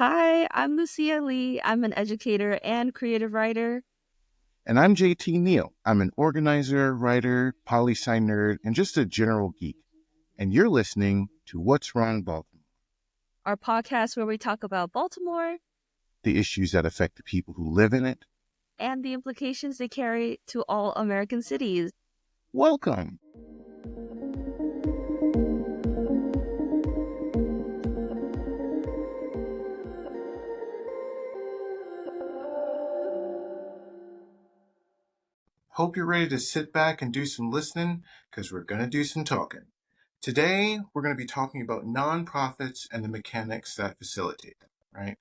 Hi, I'm Lucia Lee. I'm an educator and creative writer. And I'm JT Neal. I'm an organizer, writer, poli-sci nerd, and just a general geek. And you're listening to What's Wrong, Baltimore, Our podcast where we talk about Baltimore the issues that affect the people who live in it. and the implications they carry to all American cities. Welcome. Hope you're ready to sit back and do some listening, because we're going to do some talking. Today, we're going to be talking about nonprofits and the mechanics that facilitate them, right?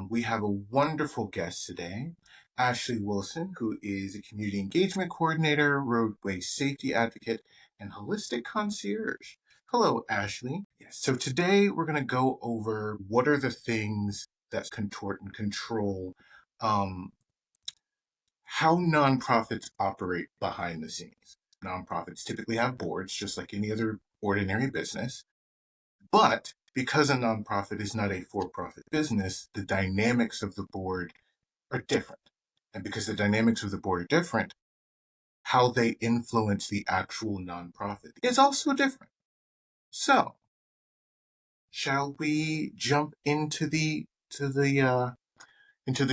We have a wonderful guest today, Ashleigh Wilson, who is a community engagement coordinator, roadway safety advocate, and holistic concierge. Hello, Ashleigh. Yes. So today we're going to go over what are the things that contort and control how nonprofits operate behind the scenes. Nonprofits typically have boards, just like any other ordinary business. But because a nonprofit is not a for-profit business, the dynamics of the board are different. And because the dynamics of the board are different, how they influence the actual nonprofit is also different. So, shall we jump into the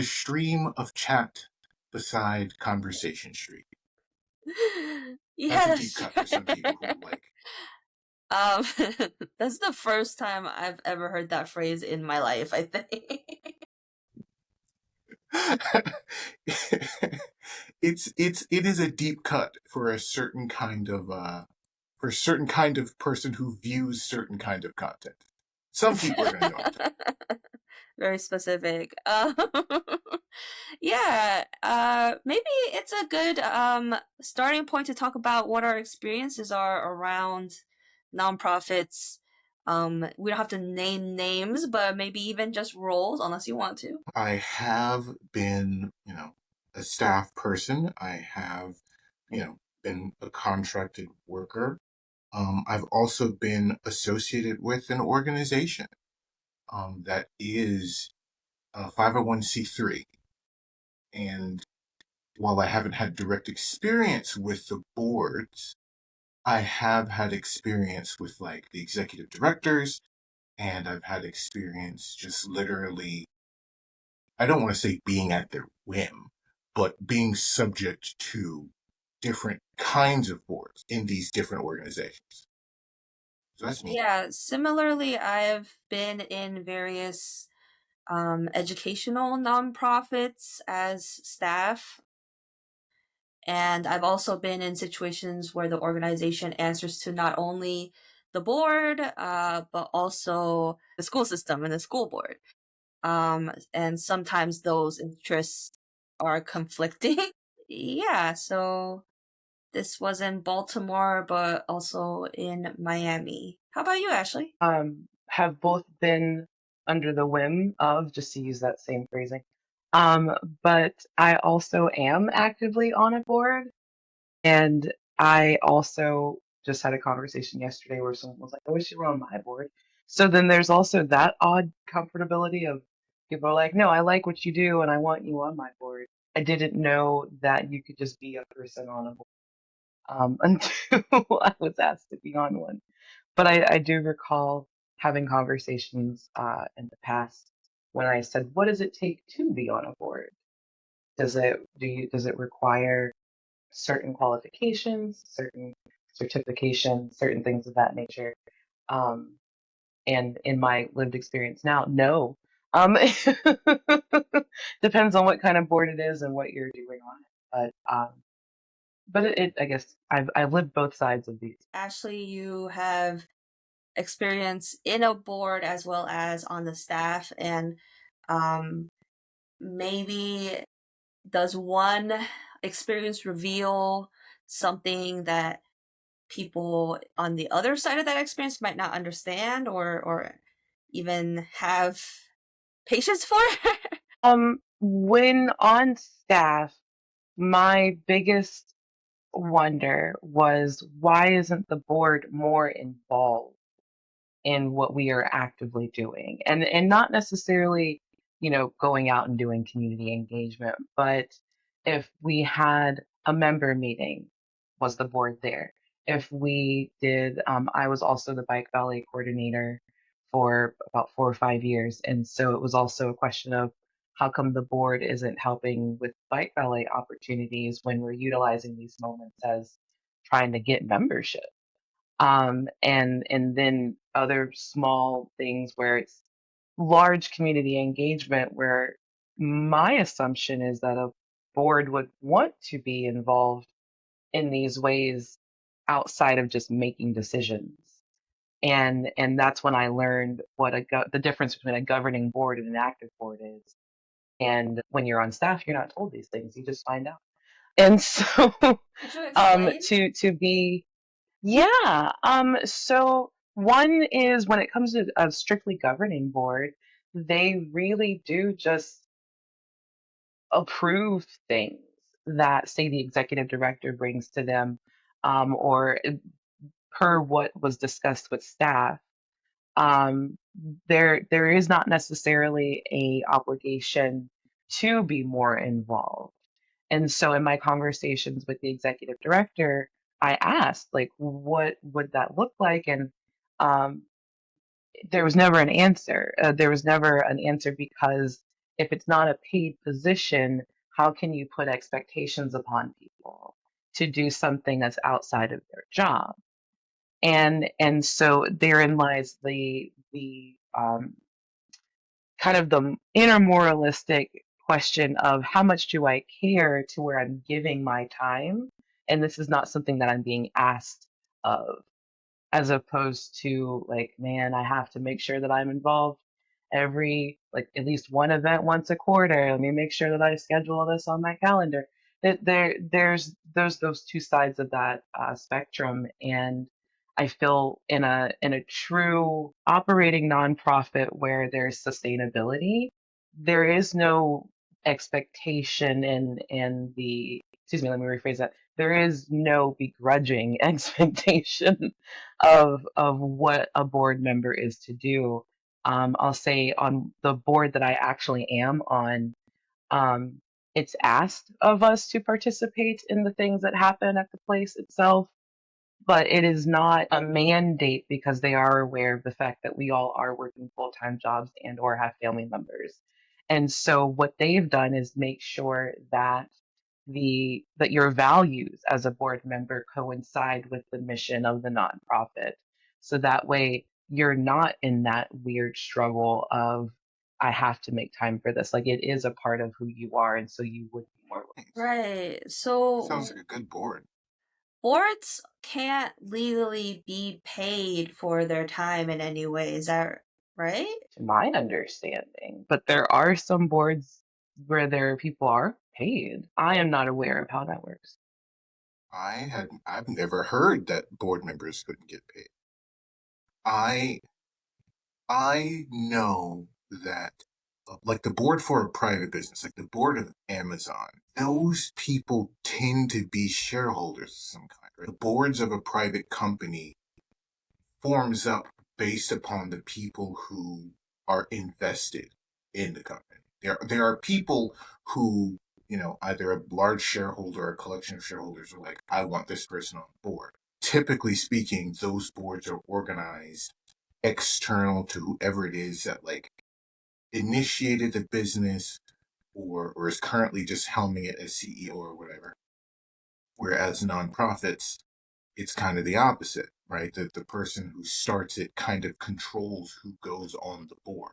stream of chat beside Conversation Street? That's a deep Yes. cut for some people who like. um, that's the first time I've ever heard that phrase in my life, I think. It is a deep cut for a certain kind of person who views certain kind of content. Some people are going to know what I'm talking Very specific. Yeah, maybe it's a good starting point to talk about what our experiences are around nonprofits. We don't have to name names, but maybe even just roles, unless you want to. I have been, a staff person. I have, been a contracted worker. I've also been associated with an organization that is 501c3. And while I haven't had direct experience with the boards, I have had experience with like the executive directors, and I've had experience just literally, I don't want to say being at their whim, but being subject to different kinds of boards in these different organizations. So that's me. Yeah, similarly, I've been in various educational nonprofits as staff. And I've also been in situations where the organization answers to not only the board, but also the school system and the school board. And sometimes those interests are conflicting. Yeah, so this was in Baltimore, but also in Miami. How about you, Ashley? Have both been under the whim of, just to use that same phrasing. But I also am actively on a board, and I also just had a conversation yesterday where someone was like, I wish you were on my board. So then there's also that odd comfortability of people are like, no, I like what you do and I want you on my board. I didn't know that you could just be a person on a board until I was asked to be on one. But I do recall having conversations in the past when I said, "What does it take to be on a board? Does it require certain qualifications, certain certifications, certain things of that nature?" Um, and in my lived experience now, no. Depends on what kind of board it is and what you're doing on it. But I guess I've lived both sides of these. Ashley, you have experience in a board as well as on the staff, and um, maybe does one experience reveal something that people on the other side of that experience might not understand or even have patience for? When on staff, my biggest wonder was why isn't the board more involved in what we are actively doing, and not necessarily, going out and doing community engagement, but if we had a member meeting, was the board there? If we did, I was also the bike valet coordinator for about 4 or 5 years, and so it was also a question of how come the board isn't helping with bike valet opportunities when we're utilizing these moments as trying to get membership. And then other small things where it's large community engagement, where my assumption is that a board would want to be involved in these ways outside of just making decisions. And that's when I learned what the difference between a governing board and an active board is. And when you're on staff, you're not told these things; you just find out. And so, Could you explain? to be yeah. So one is when it comes to a strictly governing board, they really do just approve things that, say, the executive director brings to them, or per what was discussed with staff. Um, there is not necessarily a obligation to be more involved. And so in my conversations with the executive director, I asked, like, what would that look like? And um, there was never an answer. There was never an answer because if it's not a paid position, how can you put expectations upon people to do something that's outside of their job? And so therein lies the kind of the inner moralistic question of how much do I care to where I'm giving my time, and this is not something that I'm being asked of, as opposed to, like, man, I have to make sure that I'm involved every, like, at least one event once a quarter. Let me make sure that I schedule this on my calendar. There's those two sides of that spectrum, and I feel in a true operating nonprofit where there's sustainability, there is no expectation and the excuse me, let me rephrase that. There is no begrudging expectation of what a board member is to do. I'll say on the board that I actually am on, um, it's asked of us to participate in the things that happen at the place itself, but it is not a mandate because they are aware of the fact that we all are working full-time jobs and or have family members. And so what they've done is make sure that that your values as a board member coincide with the mission of the nonprofit. So that way you're not in that weird struggle of I have to make time for this. Like, it is a part of who you are, and so you would be more. Thanks. Right. Sounds So like a good board. boards can't legally be paid for their time in any way. Is that right? To my understanding. But there are some boards where their people are paid. I am not aware of how that works. I've never heard that board members couldn't get paid. I I know that, like the board for a private business, like the board of Amazon, those people tend to be shareholders of some kind, right? The boards of a private company forms up based upon the people who are invested in the company. There are people who, either a large shareholder or a collection of shareholders are like, I want this person on the board. Typically speaking, those boards are organized external to whoever it is that like initiated the business or is currently just helming it as CEO or whatever. Whereas nonprofits, it's kind of the opposite, right? That the person who starts it kind of controls who goes on the board.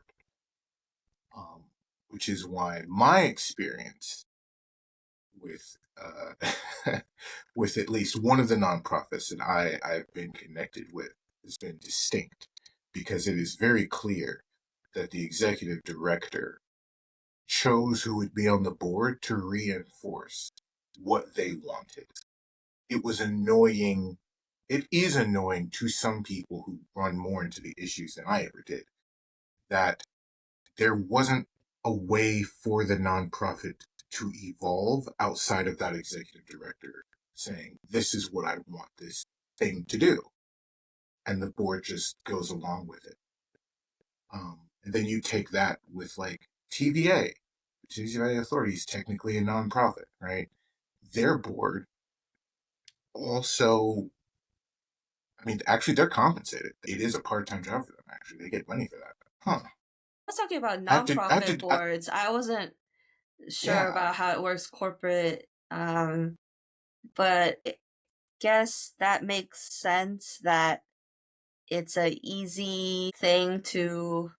Which is why my experience with with at least one of the nonprofits that I've been connected with has been distinct because it is very clear that the executive director chose who would be on the board to reinforce what they wanted. It was annoying. It is annoying to some people who run more into the issues than I ever did that there wasn't a way for the nonprofit to evolve outside of that executive director saying, this is what I want this thing to do. and the board just goes along with it. And then you take that with like TVA, TVA Authority is technically a nonprofit, right? Their board also, I mean, actually, they're compensated. It is a part-time job for them. Actually, they get money for that. Huh? I was talking about I have nonprofit to, boards. I wasn't sure yeah, about how it works corporate, but I guess that makes sense that it's a easy thing to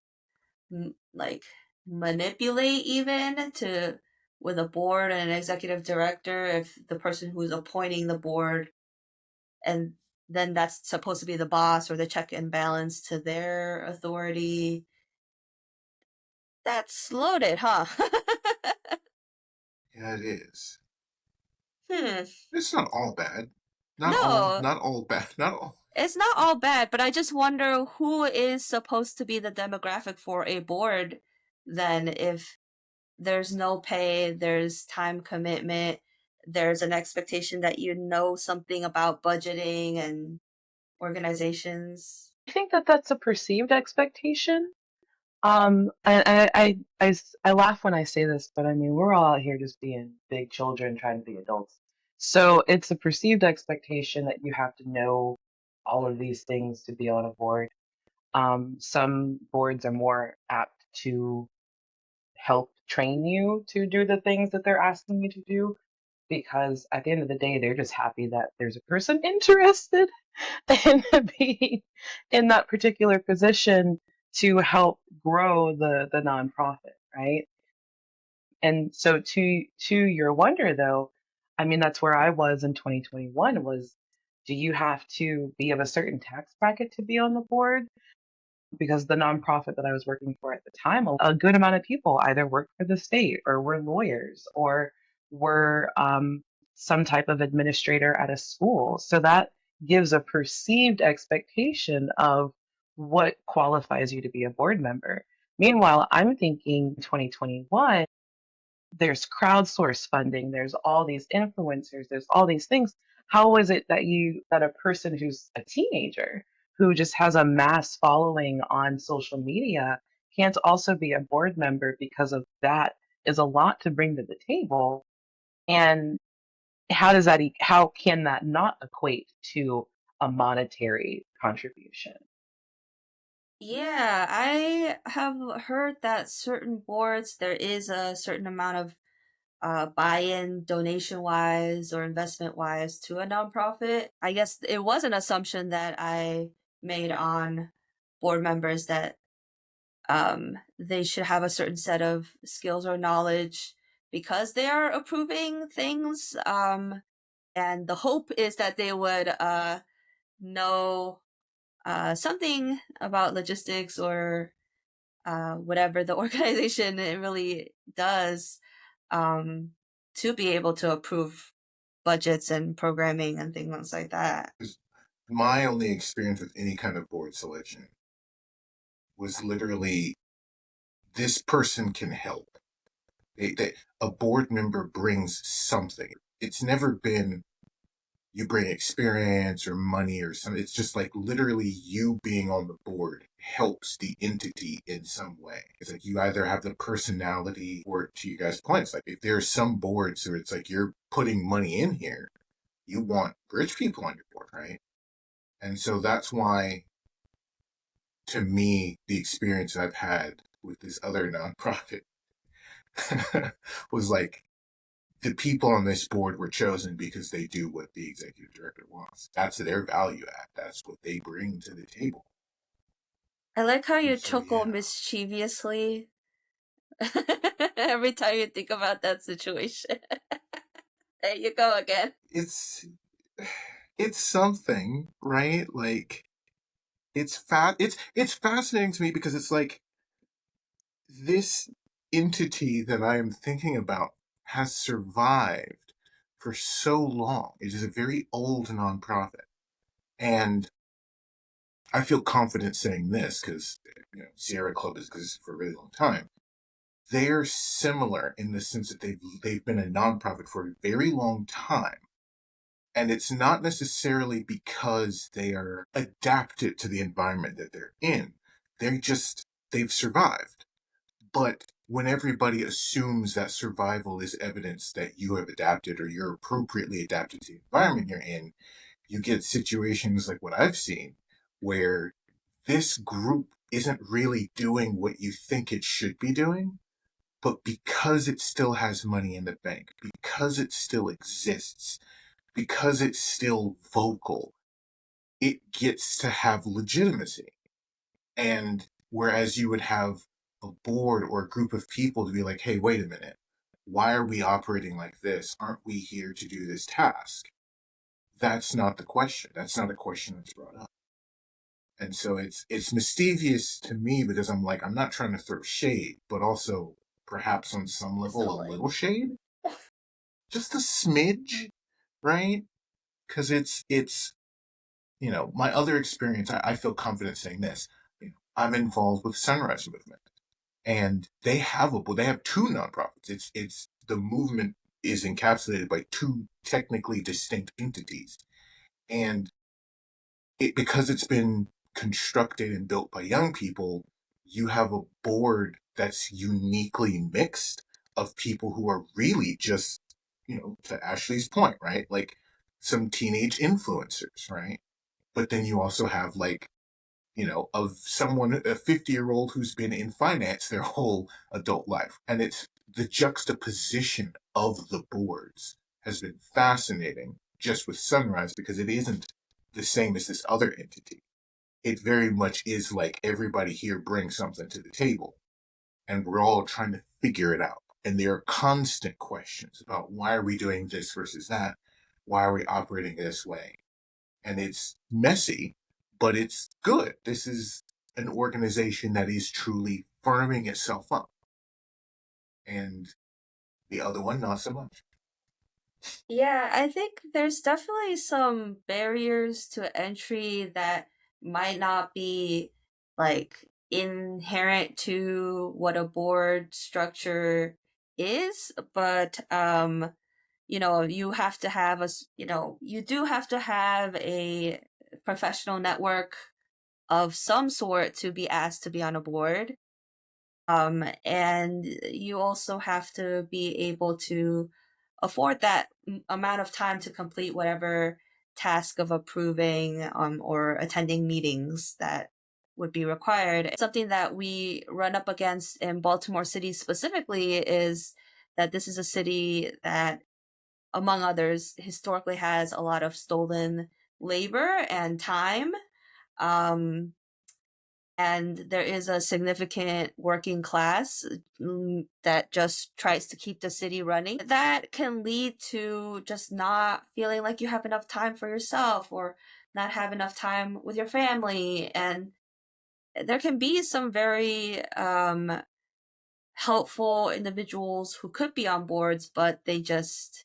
like manipulate even to with a board and an executive director if the person who's appointing the board and then that's supposed to be the boss or the check and balance to their authority. That's loaded, huh? yeah, it is. Hmm. It's not all bad. No, Not all bad. Not all. it's not all bad, but I just wonder who is supposed to be the demographic for a board then if there's no pay, there's time commitment, there's an expectation that you know something about budgeting and organizations. I think that that's a perceived expectation. I laugh when I say this, but I mean, we're all out here just being big children trying to be adults. So it's a perceived expectation that you have to know all of these things to be on a board. Some boards are more apt to help train you to do the things that they're asking you to do because at the end of the day, they're just happy that there's a person interested in being in that particular position to help grow the nonprofit, right? And so to your wonder though, I mean that's where I was in 2021 was do you have to be of a certain tax bracket to be on the board? Because the nonprofit that I was working for at the time, a good amount of people either worked for the state or were lawyers or were some type of administrator at a school. So that gives a perceived expectation of what qualifies you to be a board member. Meanwhile, I'm thinking 2021 there's crowdsource funding, there's all these influencers, there's all these things. How is it that a person who's a teenager who just has a mass following on social media can't also be a board member because of that is a lot to bring to the table. And how can that not equate to a monetary contribution? Yeah, I have heard that certain boards there is a certain amount of buy-in donation wise or investment wise to a nonprofit. I guess it was an assumption that I made on board members that they should have a certain set of skills or knowledge because they are approving things. And the hope is that they would know something about logistics or whatever the organization it really does um, to be able to approve budgets and programming and things like that. My only experience with any kind of board selection was literally this person can help. A board member brings something. It's never been you bring experience or money or something. It's just like literally you being on the board helps the entity in some way. It's like you either have the personality or to you guys' points, like if there's some boards where it's like you're putting money in here, you want rich people on your board, right? And so that's why, to me, the experience I've had with this other nonprofit was like the people on this board were chosen because they do what the executive director wants. That's their value add. That's what they bring to the table. I like how you And so, chuckle yeah, mischievously every time you think about that situation. There you go again. it's it's something, right? Like it's fascinating to me because it's like this entity that I am thinking about has survived for so long. It is a very old nonprofit, and I feel confident saying this because Sierra Club has existed for a really long time. They're similar in the sense that they've been a nonprofit for a very long time, And it's not necessarily because they are adapted to the environment that they're in. They've survived. But when everybody assumes that survival is evidence that you have adapted or you're appropriately adapted to the environment you're in, you get situations like what I've seen where this group isn't really doing what you think it should be doing, but because it still has money in the bank, because it still exists, because it's still vocal, it gets to have legitimacy. And whereas you would have a board or a group of people to be like, hey, wait a minute, why are we operating like this? Aren't we here to do this task? That's not the question. That's not a question that's brought up. And so it's mischievous to me because I'm like, I'm not trying to throw shade, but also perhaps on some Just a level a little. little shade. Just a smidge, right? Because my other experience, I feel confident saying this. I'm involved with Sunrise Movement, and they have two nonprofits. It's the movement is encapsulated by two technically distinct entities, and because it's been constructed and built by young people, you have a board that's uniquely mixed of people who are really just, to Ashleigh's point, right? Like some teenage influencers, right? But then you also have like, of someone, a 50-year-old who's been in finance their whole adult life. And it's the juxtaposition of the boards has been fascinating just with Sunrise because it isn't the same as this other entity. It very much is like everybody here brings something to the table and we're all trying to figure it out. And there are constant questions about why are we doing this versus that? Why are we operating this way? And it's messy, but it's good. This is an organization that is truly firming itself up. And the other one, not so much. Yeah, I think there's definitely some barriers to entry that might not be like inherent to what a board structure is, but you have to have you do have to have a professional network of some sort to be asked to be on a board. And you also have to be able to afford that amount of time to complete whatever task of approving or attending meetings that would be required. Something that we run up against in Baltimore City specifically is that this is a city that, among others, historically has a lot of stolen labor and time. Um, and there is a significant working class that just tries to keep the city running. That can lead to just not feeling like you have enough time for yourself or not have enough time with your family. And there can be some very helpful individuals who could be on boards, but they just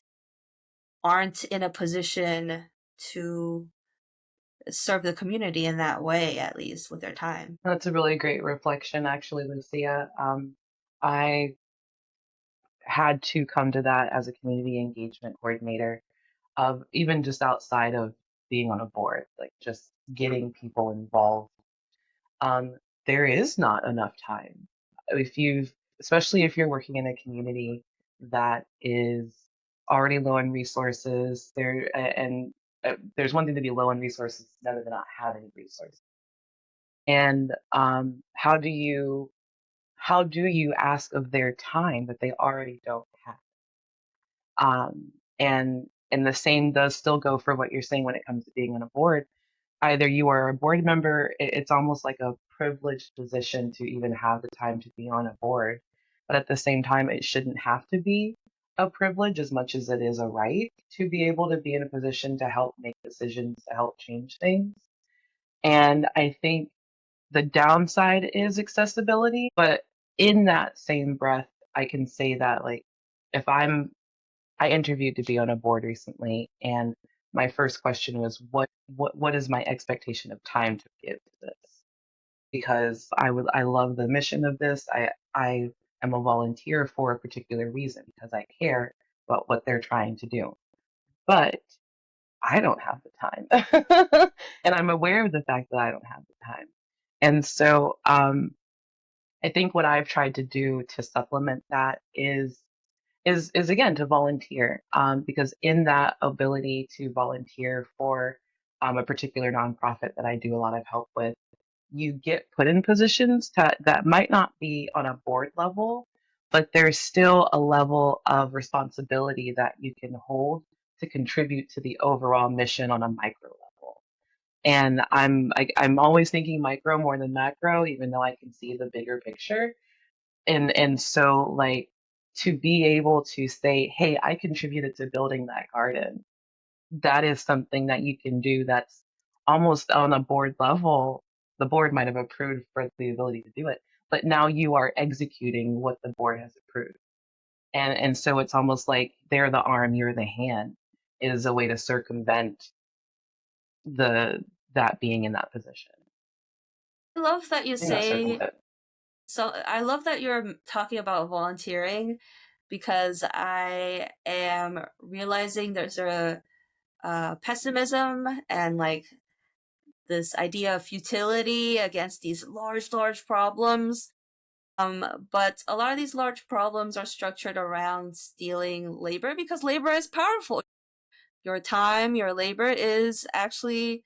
aren't in a position to serve the community in that way, at least with their time. That's a really great reflection, actually, Lucia. I had to come to that as a community engagement coordinator, of even just outside of being on a board, like just getting people involved. Um, there is not enough time. If you've, especially if you're working in a community that is already low on resources, and there's one thing to be low on resources, it's another to not have any resources. And how do you ask of their time that they already don't have? And the same does still go for what you're saying when it comes to being on a board. Either you are a board member, it's almost like a privileged position to even have the time to be on a board. But at the same time, it shouldn't have to be a privilege as much as it is a right to be able to be in a position to help make decisions, to help change things. And I think the downside is accessibility, but in that same breath, I can say that, like, if I interviewed to be on a board recently, and my first question was, what is my expectation of time to give to this? Because I love the mission of this. I am a volunteer for a particular reason because I care about what they're trying to do. But I don't have the time. And I'm aware of the fact that I don't have the time. And so I think what I've tried to do to supplement that is again to volunteer, because in that ability to volunteer for a particular nonprofit that I do a lot of help with, you get put in positions that might not be on a board level, but there's still a level of responsibility that you can hold to contribute to the overall mission on a micro level. And I'm always thinking micro more than macro, even though I can see the bigger picture. And so like to be able to say, hey, I contributed to building that garden, that is something that you can do that's almost on a board level. The board might have approved for the ability to do it, but now you are executing what the board has approved. And so it's almost like they're the arm, you're the hand, is a way to circumvent the that being in that position. I love that you I think not say circumvent. so. I love that you're talking about volunteering because I am realizing there's a pessimism and like this idea of futility against these large problems. But a lot of these large problems are structured around stealing labor because labor is powerful. Your time, your labor is actually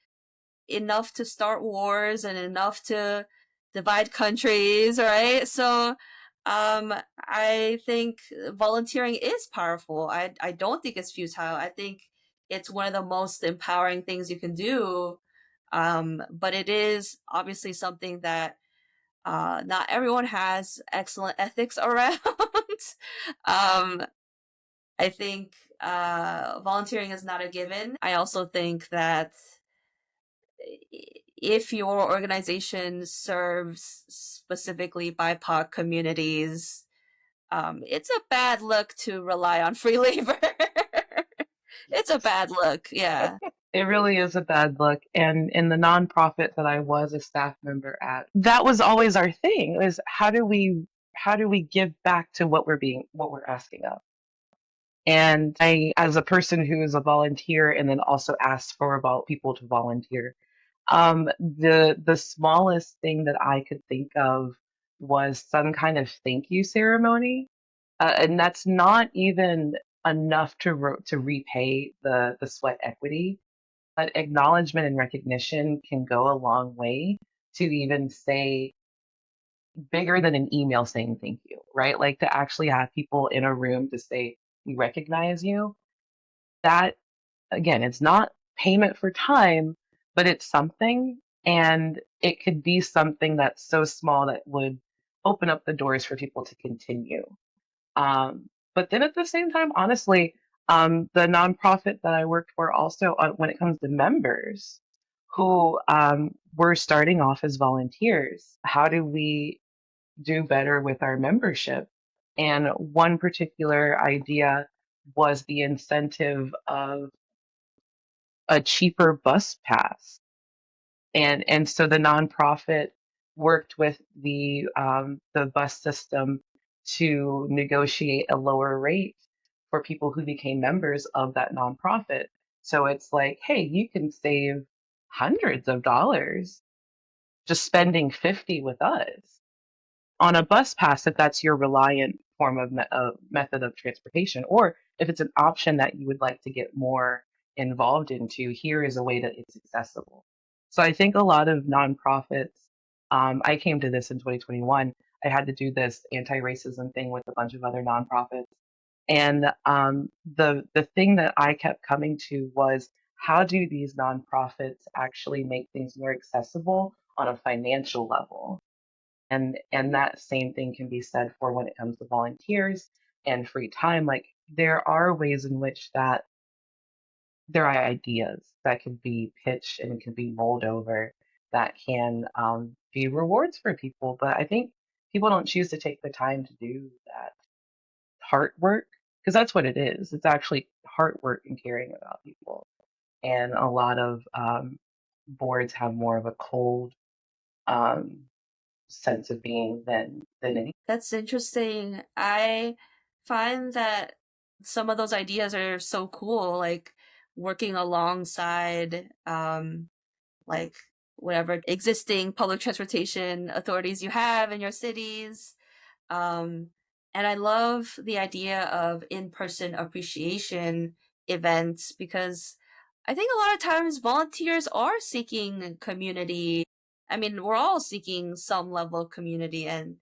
enough to start wars and enough to divide countries, right? So I think volunteering is powerful. I don't think it's futile. I think it's one of the most empowering things you can do. But it is obviously something that not everyone has excellent ethics around. um, I think volunteering is not a given. I also think that if your organization serves specifically BIPOC communities, it's a bad look to rely on free labor. It's a bad look, yeah. It really is a bad look. And in the nonprofit that I was a staff member at, that was always our thing, is how do we give back to what we're asking of. And I, as a person who is a volunteer and then also asks for about people to volunteer, the smallest thing that I could think of was some kind of thank you ceremony, and that's not even enough to repay the sweat equity, but acknowledgement and recognition can go a long way to even say bigger than an email saying thank you, right? Like to actually have people in a room to say, we recognize you. That, again, it's not payment for time, but it's something. And it could be something that's so small that would open up the doors for people to continue. But then at the same time, honestly, the nonprofit that I worked for also, when it comes to members who were starting off as volunteers, how do we do better with our membership? And one particular idea was the incentive of a cheaper bus pass. And so the nonprofit worked with the bus system to negotiate a lower rate for people who became members of that nonprofit. So it's like, hey, you can save hundreds of dollars just spending 50 with us on a bus pass if that's your reliant form of method of transportation, or if it's an option that you would like to get more involved into, here is a way that it's accessible. So I think a lot of nonprofits, I came to this in 2021. I had to do this anti-racism thing with a bunch of other nonprofits. And the thing that I kept coming to was, how do these nonprofits actually make things more accessible on a financial level? And that same thing can be said for when it comes to volunteers and free time. Like there are ways in which that there are ideas that can be pitched and can be mulled over that can be rewards for people. But I think people don't choose to take the time to do that heart work, because that's what it is. It's actually heart work and caring about people. And a lot of boards have more of a cold um, sense of being than any. That's interesting. I find that some of those ideas are so cool. Like working alongside like whatever existing public transportation authorities you have in your cities. Um, and I love the idea of in-person appreciation events because I think a lot of times volunteers are seeking community. I mean, we're all seeking some level of community, and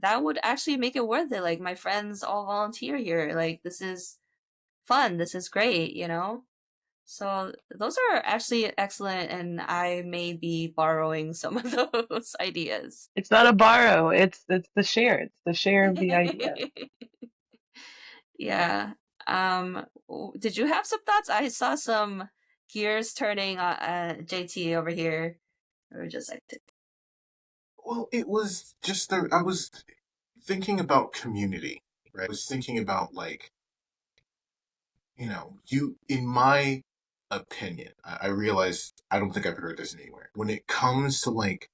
that would actually make it worth it. Like, my friends all volunteer here. Like, this is fun. This is great, you know? So those are actually excellent, and I may be borrowing some of those ideas. It's not a borrow, it's the share. It's the share of the idea. Yeah. Did you have some thoughts? I saw some gears turning JT over here. Or just like, Well, it was just the I was thinking about community, right? I was thinking about like, you in my opinion, I realize I don't think I've heard this anywhere. When it comes to like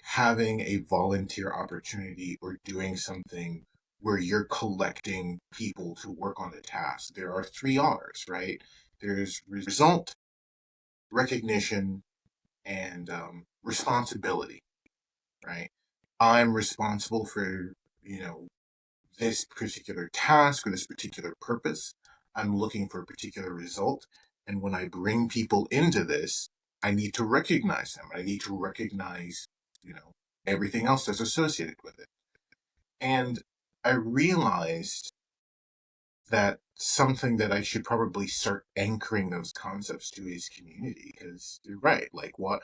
having a volunteer opportunity or doing something where you're collecting people to work on a task, there are three R's, right? There's result, recognition, and responsibility, right? I'm responsible for, you know, this particular task or this particular purpose. I'm looking for a particular result. And when I bring people into this, I need to recognize them. I need to recognize, you know, everything else that's associated with it. And I realized that something that I should probably start anchoring those concepts to is community. Because you're right. Like, what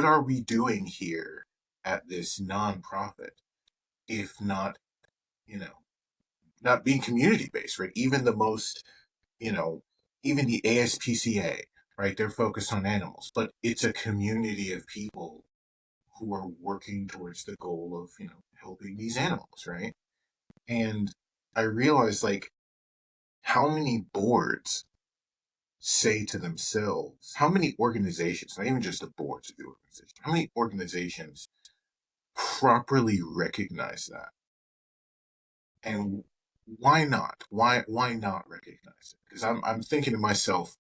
are we doing here at this nonprofit if not, you know, not being community based, right? Even the most, you know, even the ASPCA, right? They're focused on animals, but it's a community of people who are working towards the goal of, helping these animals, right? And I realized like how many boards say to themselves, how many organizations, not even just the boards of the organization, how many organizations properly recognize that? And why not? Why not recognize it? Because I'm thinking to myself,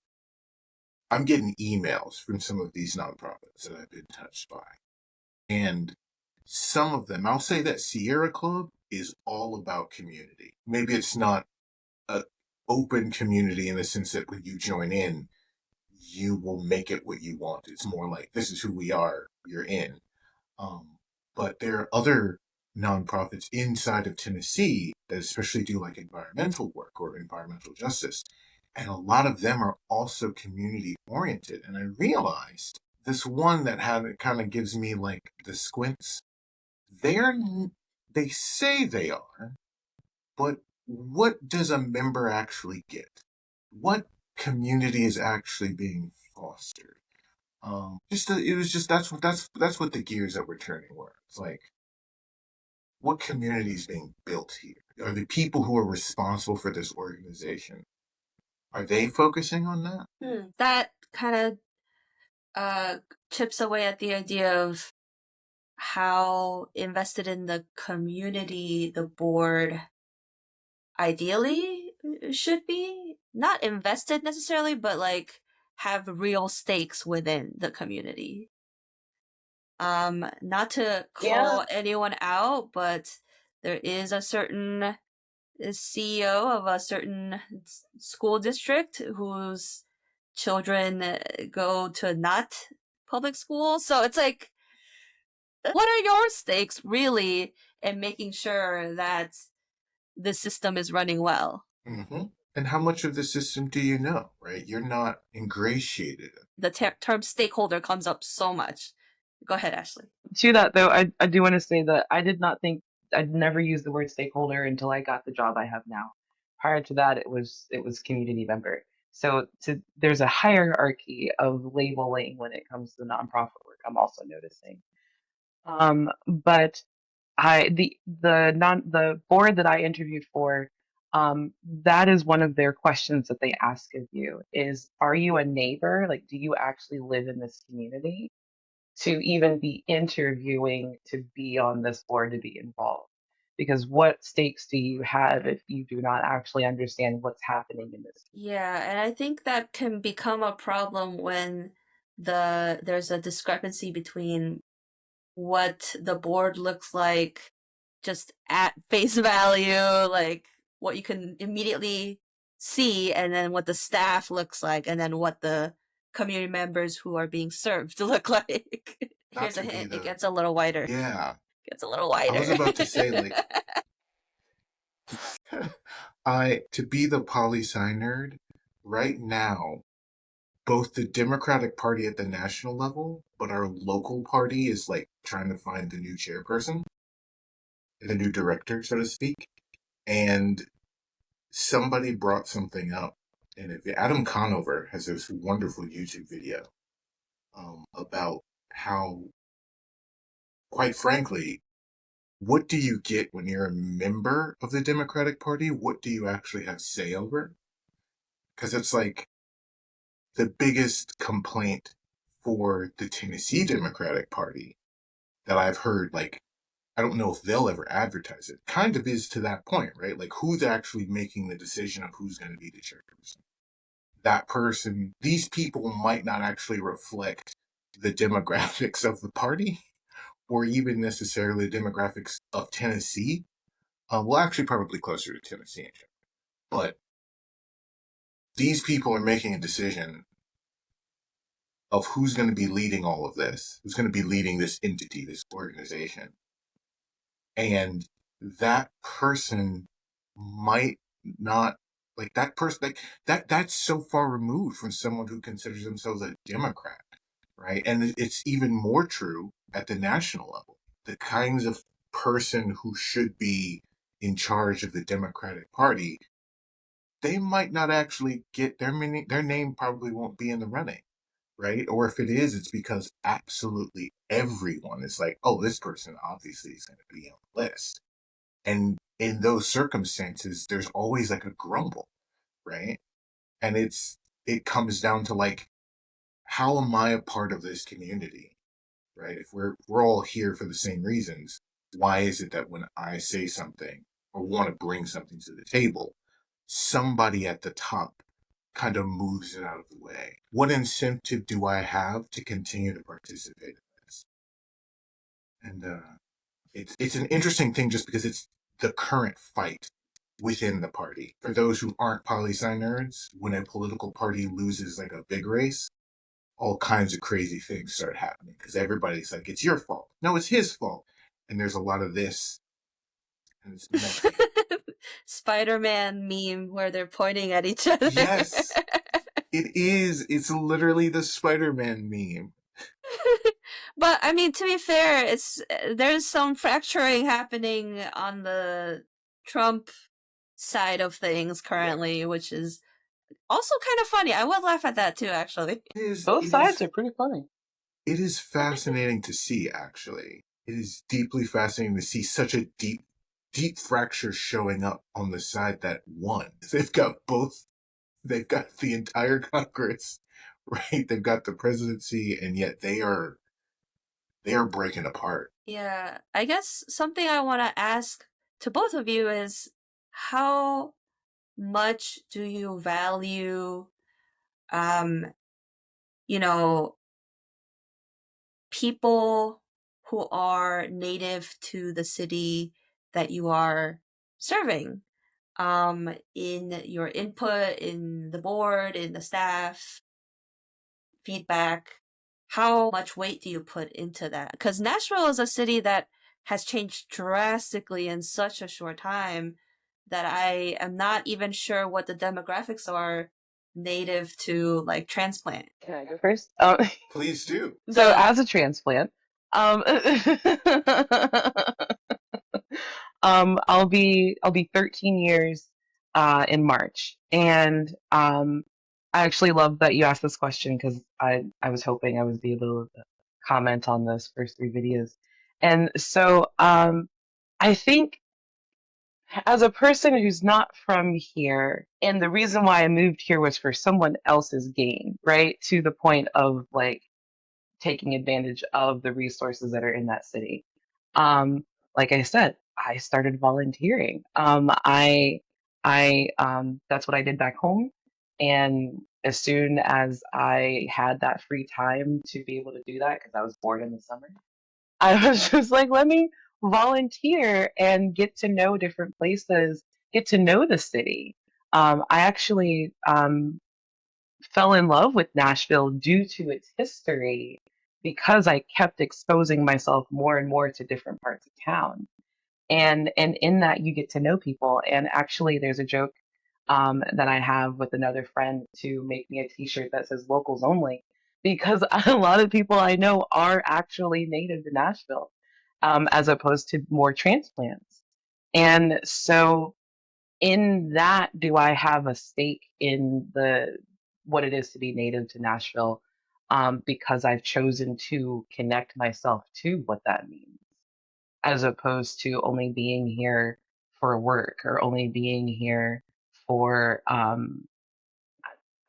I'm getting emails from some of these nonprofits that I've been touched by. And some of them, I'll say that Sierra Club is all about community. Maybe it's not a open community in the sense that when you join in, you will make it what you want. It's more like this is who we are, you're in. Um, but there are other nonprofits inside of Tennessee that especially do like environmental work or environmental justice. And a lot of them are also community oriented. And I realized this one that had it kind of gives me like the squints. They're they say they are, but what does a member actually get? What community is actually being fostered? It was just that's what the gears that we're turning were. It's like what community is being built here? Are the people who are responsible for this organization, are they focusing on that? That kind of uh, chips away at the idea of how invested in the community the board ideally should be. Not invested necessarily, but like have real stakes within the community. Not to Yeah. call anyone out, but there is a certain CEO of a certain school district whose children go to not public school. So it's like, what are your stakes really in making sure that the system is running well? Mm-hmm. And how much of the system do you know, right? You're not ingratiated. The term stakeholder comes up so much. Go ahead, Ashleigh. To that though, I do want to say that I did not think I'd never used the word stakeholder until I got the job I have now. Prior to that, it was community member. So there's a hierarchy of labeling when it comes to nonprofit work. I'm also noticing. But the board that I interviewed for, that is one of their questions that they ask of you is, are you a neighbor? Like, do you actually live in this community to even be interviewing to be on this board to be involved? because what stakes do you have if you do not actually understand what's happening in this? Yeah, and I think that can become a problem when there's a discrepancy between what the board looks like just at face value, like what you can immediately see, and then what the staff looks like, and then what the community members who are being served look like. Not Here's a to be hint, it the, gets a little whiter. yeah, Gets a little I was whiter. about to say, like, I to be the poli sci nerd right now. Both the Democratic Party at the national level, but our local party is like trying to find the new chairperson, the new director, so to speak. And somebody brought something up, and Adam Conover has this wonderful YouTube video about how, quite frankly, what do you get when you're a member of the Democratic Party? What do you actually have say over? Because it's like the biggest complaint for the Tennessee Democratic Party that I've heard, like, I don't know if they'll ever advertise it, kind of is to that point, right? Like, who's actually making the decision of who's going to be the chairperson? That person, these people might not actually reflect the demographics of the party or even necessarily the demographics of Tennessee. Well, actually, probably closer to Tennessee, but these people are making a decision of who's going to be leading all of this, who's going to be leading this entity, this organization. And that person might not, like, that person, like, that's so far removed from someone who considers themselves a Democrat, right? And it's even more true at the national level. The kinds of person who should be in charge of the Democratic Party, they might not actually get their name probably won't be in the running, right? Or if it is, it's because absolutely everyone is like, oh, this person obviously is going to be on the list. And in those circumstances, there's always like a grumble, right? And it comes down to like, how am I a part of this community, right? If we're all here for the same reasons, why is it that when I say something or want to bring something to the table, somebody at the top kind of moves it out of the way? What incentive do I have to continue to participate in this? And it's an interesting thing just because it's the current fight within the party. For those who aren't poli sci nerds, when a political party loses like a big race, all kinds of crazy things start happening because everybody's like, it's your fault. No, it's his fault. And there's a lot of this, and it's messy. Spider-Man meme where they're pointing at each other. Yes, it is. It's literally the Spider-Man meme. But I mean, to be fair, there's some fracturing happening on the Trump side of things currently, yeah, which is also kind of funny. I would laugh at that too, actually. Both sides are pretty funny. It is fascinating to see, actually. It is deeply fascinating to see such a deep fracture showing up on the side that won. They've got both. They've got the entire Congress, right? They've got the presidency, and yet they are breaking apart. Yeah, I guess something I want to ask to both of you is how much do you value, you know, people who are native to the city that you are serving, in your input, in the board, in the staff, feedback? How much weight do you put into that? Because Nashville is a city that has changed drastically in such a short time that I am not even sure what the demographics are native to like transplant. Can I go first? Please do. So as a transplant, I'll be 13 years in March, and I actually love that you asked this question because I was hoping I would be able to comment on those first 3 videos, and so I think as a person who's not from here, and the reason why I moved here was for someone else's gain, right? To the point of like taking advantage of the resources that are in that city. Like I said, I started volunteering. I that's what I did back home, and as soon as I had that free time to be able to do that, because I was bored in the summer, I was just like, let me volunteer and get to know different places, get to know the city. I actually fell in love with Nashville due to its history because I kept exposing myself more and more to different parts of town. And in that you get to know people. And actually, there's a joke that I have with another friend to make me a T-shirt that says "Locals Only," because a lot of people I know are actually native to Nashville, as opposed to more transplants. And so, in that, do I have a stake in the what it is to be native to Nashville? Because I've chosen to connect myself to what that means, as opposed to only being here for work or only being here for I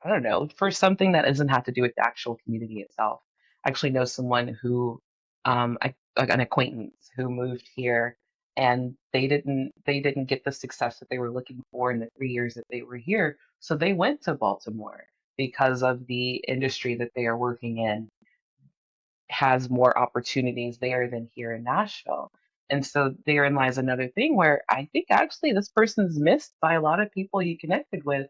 don't know, for something that doesn't have to do with the actual community itself. I actually know someone who like an acquaintance who moved here, and they didn't get the success that they were looking for in the 3 years that they were here, so they went to Baltimore because of the industry that they are working in has more opportunities there than here in Nashville. And so therein lies another thing where I think actually this person's missed by a lot of people he connected with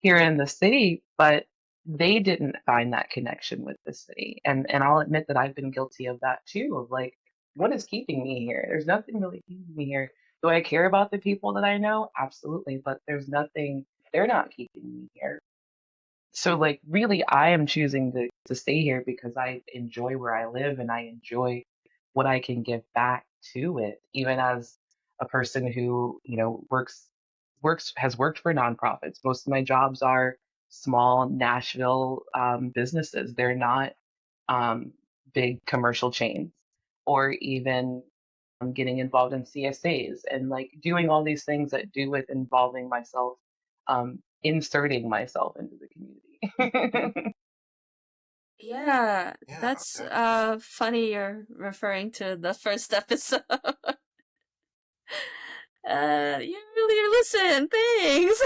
here in the city, but they didn't find that connection with the city. And I'll admit that I've been guilty of that too, of like, what is keeping me here? There's nothing really keeping me here. Do I care about the people that I know? Absolutely, but there's nothing, they're not keeping me here. So like really I am choosing to stay here because I enjoy where I live and I enjoy what I can give back to it, even as a person who, works has worked for nonprofits. Most of my jobs are small Nashville businesses. They're not um, big commercial chains, or even getting involved in CSAs and like doing all these things that do with involving myself, inserting myself into the community. Yeah, Yeah, that's funny you're referring to the first episode. You really listen. Thanks.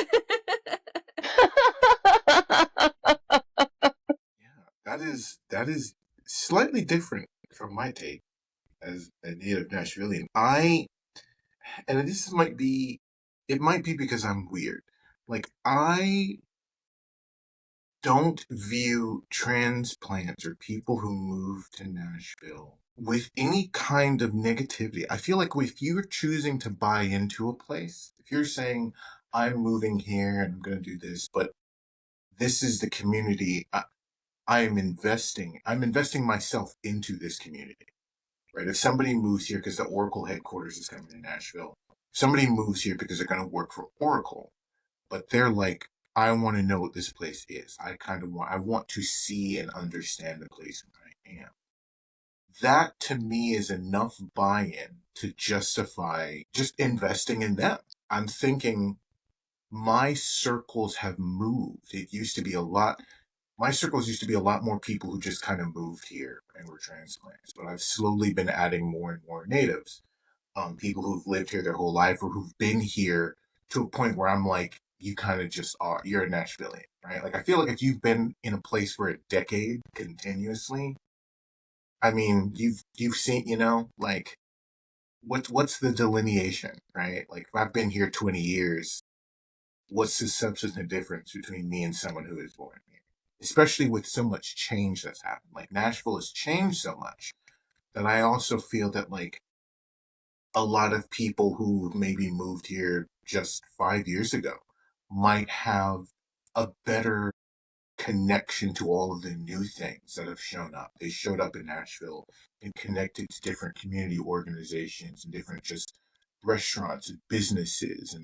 yeah. That is slightly different from my take as a native Nashvilleian. And this might be, it might be because I'm weird. Like, I don't view transplants or people who move to Nashville with any kind of negativity. I feel like if you're choosing to buy into a place, if you're saying, I'm moving here and I'm going to do this, but this is the community I'm investing myself into this community, right? If somebody moves here because the Oracle headquarters is coming to Nashville, somebody moves here because they're going to work for Oracle, but they're like, I want to know what this place is. I want to see and understand the place where I am. That to me is enough buy-in to justify just investing in them. I'm thinking my circles have moved. My circles used to be a lot more people who just kind of moved here and were transplants, but I've slowly been adding more and more natives, people who've lived here their whole life or who've been here to a point where I'm like, you kind of just are. You're a Nashvilleian, right? Like I feel like if you've been in a place for a decade continuously, I mean, you've seen, like what's the delineation, right? Like if I've been here 20 years, what's the substantive difference between me and someone who is born here? Especially with so much change that's happened. Like Nashville has changed so much that I also feel that like a lot of people who maybe moved here just 5 years ago might have a better connection to all of the new things that have shown up. They showed up in Nashville and connected to different community organizations and different just restaurants and businesses,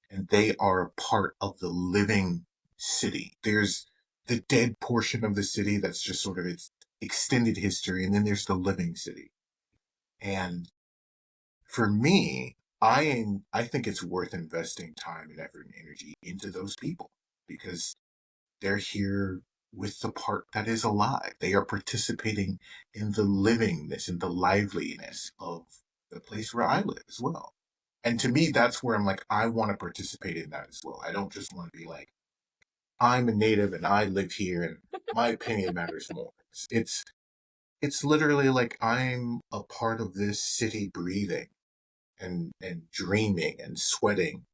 and they are a part of the living city. There's the dead portion of the city that's just sort of its extended history, and then there's the living city. And for me, I think it's worth investing time and effort and energy into those people because they're here with the part that is alive. They are participating in the livingness and the liveliness of the place where I live as well. And to me, that's where I'm like, I want to participate in that as well. I don't just want to be like, I'm a native and I live here and my opinion matters more. It's literally like I'm a part of this city breathing and dreaming and sweating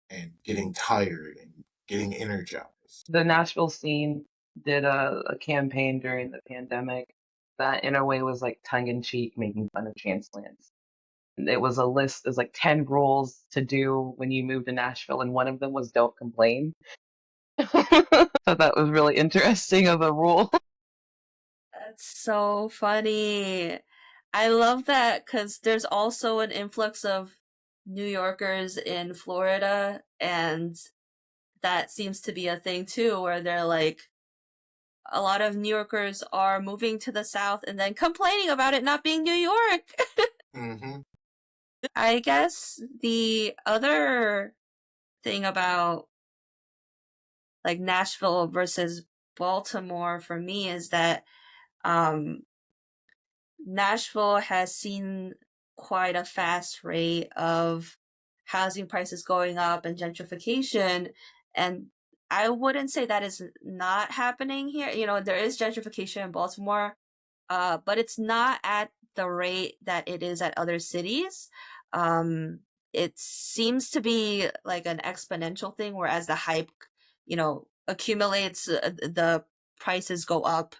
and getting tired and getting energized. The Nashville scene did a campaign during the pandemic that, in a way, was like tongue in cheek, making fun of transplants. It was a list, it was like 10 rules to do when you move to Nashville, and one of them was don't complain. So that was really interesting of a rule. That's so funny. I love that because there's also an influx of New Yorkers in Florida, and that seems to be a thing too, where they're like, a lot of New Yorkers are moving to the South and then complaining about it not being New York. Mm-hmm. I guess the other thing about like Nashville versus Baltimore for me is that um, Nashville has seen quite a fast rate of housing prices going up and gentrification. And I wouldn't say that is not happening here. You know, there is gentrification in Baltimore, but it's not at the rate that it is at other cities. Um, it seems to be like an exponential thing, whereas the hype, accumulates, the prices go up,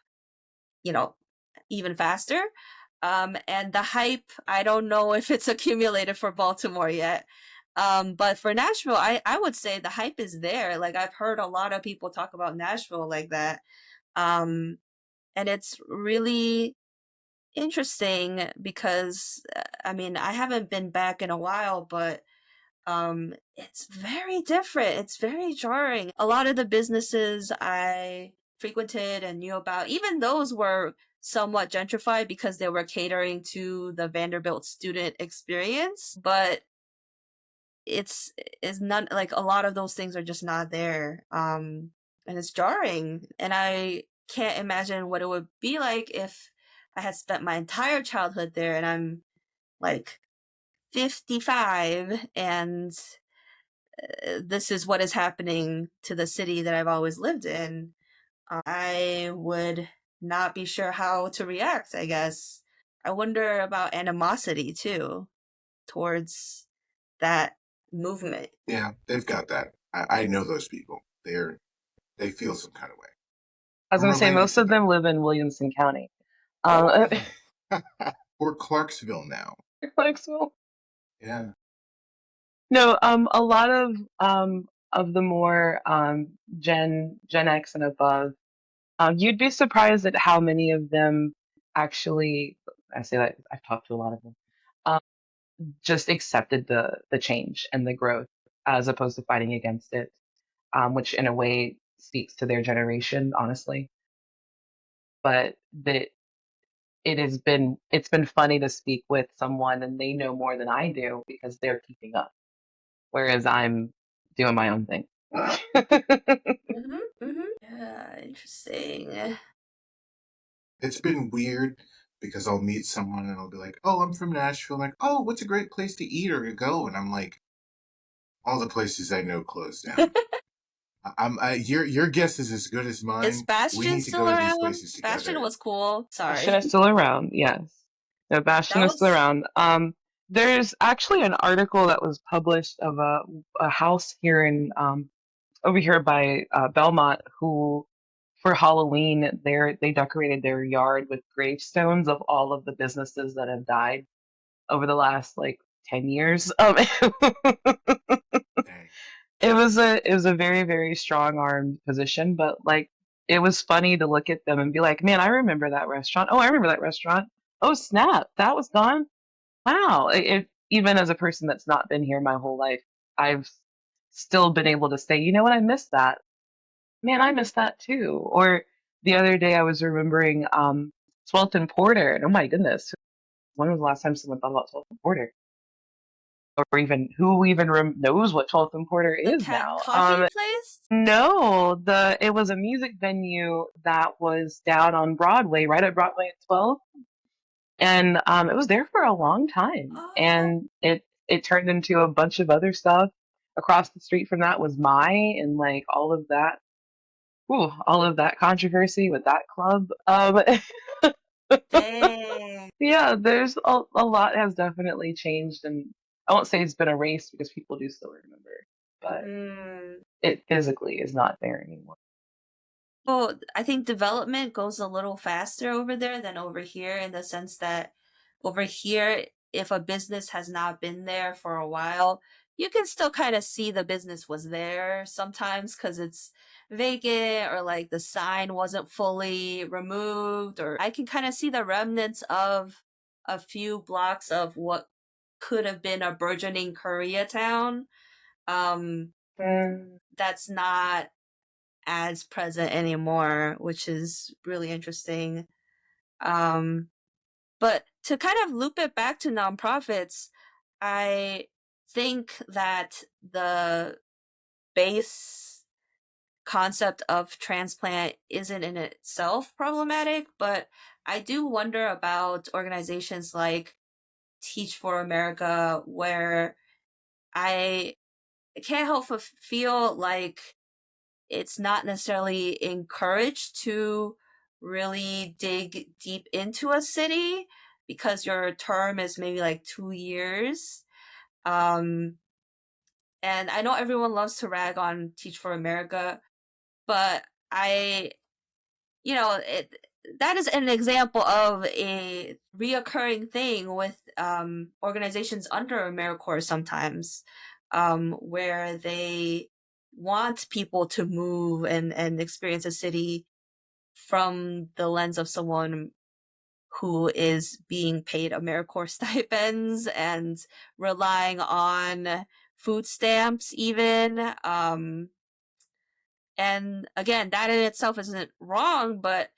you know, even faster. And the hype, I don't know if it's accumulated for Baltimore yet. But for Nashville, I would say the hype is there. Like I've heard a lot of people talk about Nashville like that. Um, and it's really interesting because I mean, I haven't been back in a while, but it's very different. It's very jarring. A lot of the businesses I frequented and knew about, even those were somewhat gentrified because they were catering to the Vanderbilt student experience, but it's is not like a lot of those things are just not there. And it's jarring. And I can't imagine what it would be like if I had spent my entire childhood there and I'm like 55 and this is what is happening to the city that I've always lived in. I would not be sure how to react, I guess. I wonder about animosity too towards that movement. Yeah, they've got that. I know those people. They feel some kind of way. I was I'm going to say, related most to of them. them live in Williamson County. Um, Oh, or Clarksville now. Clarksville. Yeah. No, a lot of the more Gen X and above, you'd be surprised at how many of them actually, I say that I've talked to a lot of them, um, just accepted the change and the growth as opposed to fighting against it, which in a way speaks to their generation, honestly. But that it's been funny to speak with someone and they know more than I do because they're keeping up, whereas I'm doing my own thing. Yeah, interesting. It's been weird because I'll meet someone and I'll be like, "Oh, I'm from Nashville." Like, "Oh, what's a great place to eat or to go?" And I'm like, "All the places I know closed down." Your guess is as good as Is mine. We Bastion need to still go to these around? places Bastion together. was cool. Bastion Sorry. is still around, yes. No, Bastion That is still was around. There's actually an article that was published of a house here in over here by Belmont who, for Halloween, they decorated their yard with gravestones of all of the businesses that have died over the last like 10 years. Dang. It was a very, very strong armed position, but like it was funny to look at them and be like, man, I remember that restaurant. Oh, I remember that restaurant. Oh, snap, that was gone. Wow. Even as a person that's not been here my whole life, I've still been able to say, you know what, I missed that. Man, I missed that too. Or the other day I was remembering 12th and Porter, and oh my goodness, when was the last time someone thought about 12th and Porter? Or even who even knows what 12th and Porter the is now? coffee place? No, it was a music venue that was down on Broadway, right at Broadway at 12, and it was there for a long time, Oh, and it turned into a bunch of other stuff. Across the street from that was my and like all of that. Ooh, all of that controversy with that club. Dang. Yeah, there's a lot has definitely changed, and I won't say it's been erased because people do still remember, but Mm. it physically is not there anymore. Well, I think development goes a little faster over there than over here in the sense that over here, if a business has not been there for a while, you can still kind of see the business was there sometimes because it's vacant or like the sign wasn't fully removed, or I can kind of see the remnants of a few blocks of what could have been a burgeoning Koreatown. Um, Mm, that's not as present anymore, which is really interesting. Um, but to kind of loop it back to nonprofits, I think that the base concept of transplant isn't in itself problematic, but I do wonder about organizations like Teach for America, where I can't help but feel like it's not necessarily encouraged to really dig deep into a city because your term is maybe like 2 years. Um, and I know everyone loves to rag on Teach for America, but I, it that is an example of a reoccurring thing with organizations under AmeriCorps sometimes, where they want people to move and experience a city from the lens of someone who is being paid AmeriCorps stipends and relying on food stamps even. And again, that in itself isn't wrong, but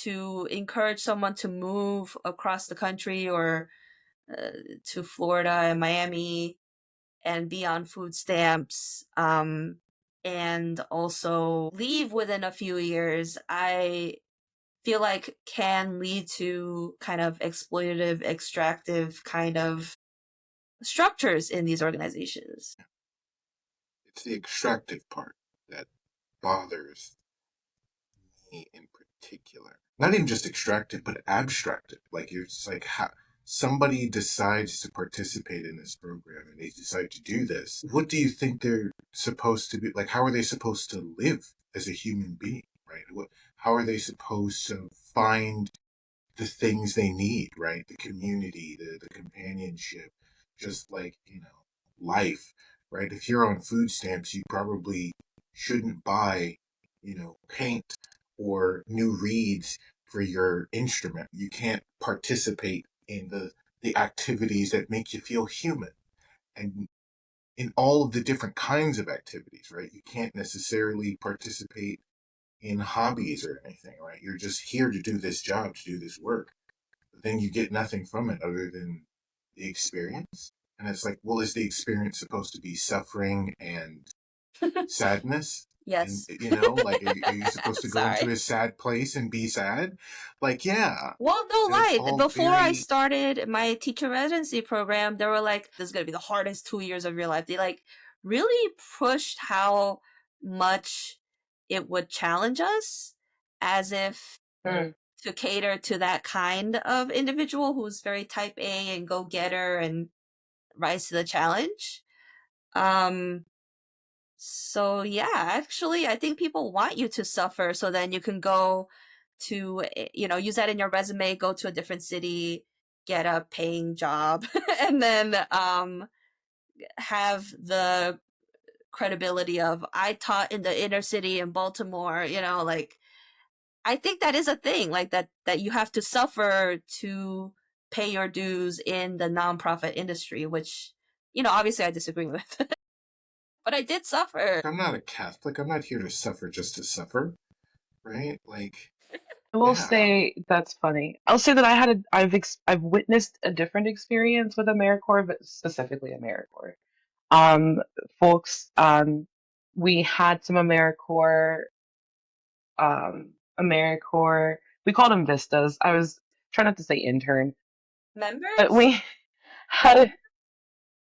to encourage someone to move across the country or uh, to Florida and Miami and be on food stamps, and also leave within a few years, I feel like can lead to kind of exploitative, extractive kind of structures in these organizations. It's the extractive part that bothers me in particular. Not even just extractive, but abstractive. Like you're just like how somebody decides to participate in this program and they decide to do this. What do you think they're supposed to be like? How are they supposed to live as a human being? Right? How are they supposed to find the things they need, right? The community, the companionship, just like, life, right? If you're on food stamps, you probably shouldn't buy, paint or new reeds for your instrument. You can't participate in the activities that make you feel human. And in all of the different kinds of activities, right? You can't necessarily participate in hobbies or anything, right? You're just here to do this job, to do this work, then you get nothing from it other than the experience. And it's like, well, is the experience supposed to be suffering and sadness? And, Yes. like, are you supposed to go into Sorry. a sad place and be sad? Like, yeah, Well, no it's lie. all Before I very. started my teacher residency program, they were like, "This is gonna be the hardest 2 years of your life." They like really pushed how much it would challenge us, as if mm, to cater to that kind of individual who's very type A and go getter and rise to the challenge. Um, so yeah, actually, I think people want you to suffer so then you can go to, use that in your resume, go to a different city, get a paying job, and then have the credibility of I taught in the inner city in Baltimore, like I think that is a thing, like that you have to suffer to pay your dues in the nonprofit industry, which, obviously I disagree with. But I did suffer. I'm not a Catholic. I'm not here to suffer just to suffer, right? Like, I will yeah. say that's funny. I'll say that I've witnessed a different experience with AmeriCorps, but specifically AmeriCorps. Um, folks, we had some AmeriCorps. We called them Vistas. I was trying not to say intern, but Members? we had.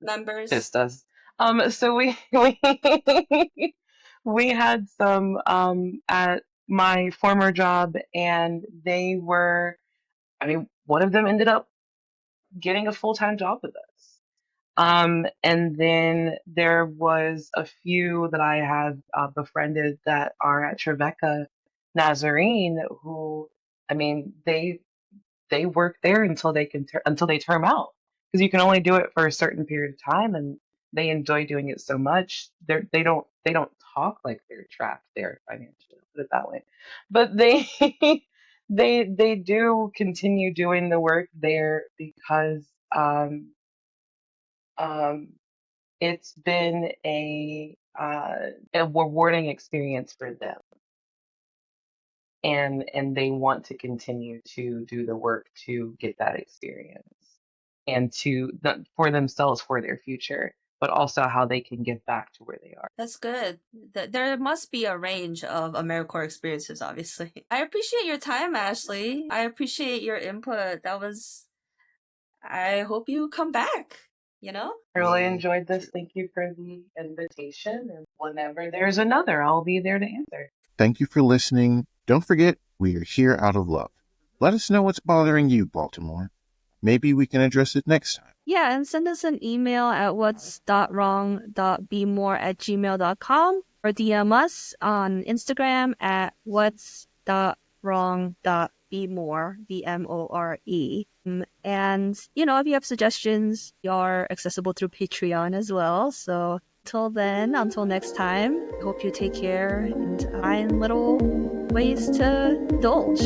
members? Just us. So we had some at my former job, and they were. I mean, one of them ended up getting a full-time job with us. And then there was a few that I have befriended that are at Trevecca Nazarene who, I mean, they work there until until they term out, because you can only do it for a certain period of time, and they enjoy doing it so much. They don't talk like they're trapped there financially, I'll put it that way, but they they do continue doing the work there because um it's been a rewarding experience for them, and they want to continue to do the work to get that experience and for themselves, for their future, but also how they can give back to where they are. That's good. There must be a range of AmeriCorps experiences, obviously. I appreciate your time, Ashleigh. I appreciate your input. I hope you come back, you know? I really Me enjoyed this. too. Thank you for the invitation, and whenever there's another, I'll be there to answer. Thank you for listening. Don't forget, we are here out of love. Let us know what's bothering you, Baltimore. Maybe we can address it next time. Yeah, and send us an email at what's.wrong.bemore@gmail.com or DM us on Instagram at what's.wrong.bemore, BMORE. And, if you have suggestions, we are accessible through Patreon as well. So until next time, I hope you take care and find little ways to indulge.